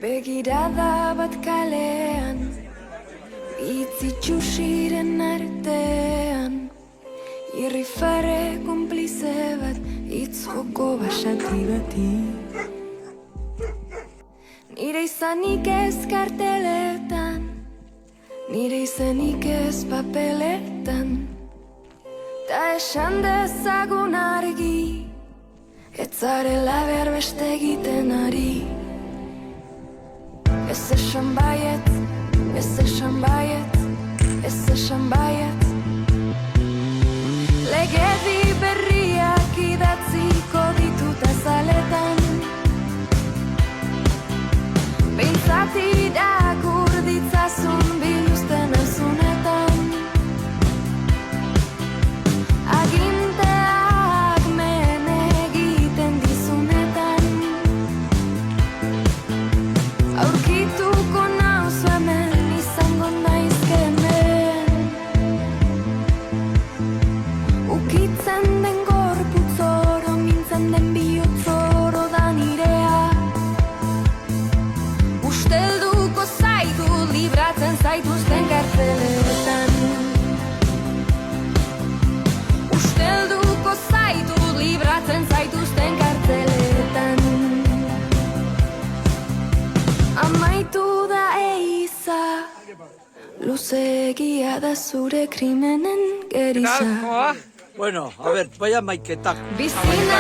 Begirada bat kalean, itzitxusiren artean, irrifare konplize bat, itz joko basati bati. Nire izanik ez karteletan, nire izanik ez papeletan, ta esan dezagun argi, ez zarela behar beste egiten ari. Ez esan baiet, ez esan baiet, ez esan baiet. Legedi berriak idatziko ditut azaletan, behintzat irakur ditzazun biluzten azunetan. Aginteak men egiten dizunetan, aurkituko nauzu hemen, izango naizke hemen. Ukitzen den gorputz oro, mintzen den bihotz oro da nirea. Ustelduko zaitu, libratzen zaituzten kartzeletan. Ustelduko zaitu, libratzen zaituzten kartzeletan. Amaitu da eiza, luzeegia da zure krimenen geriza. Bueno, a ver, vaya maiketa. Bizina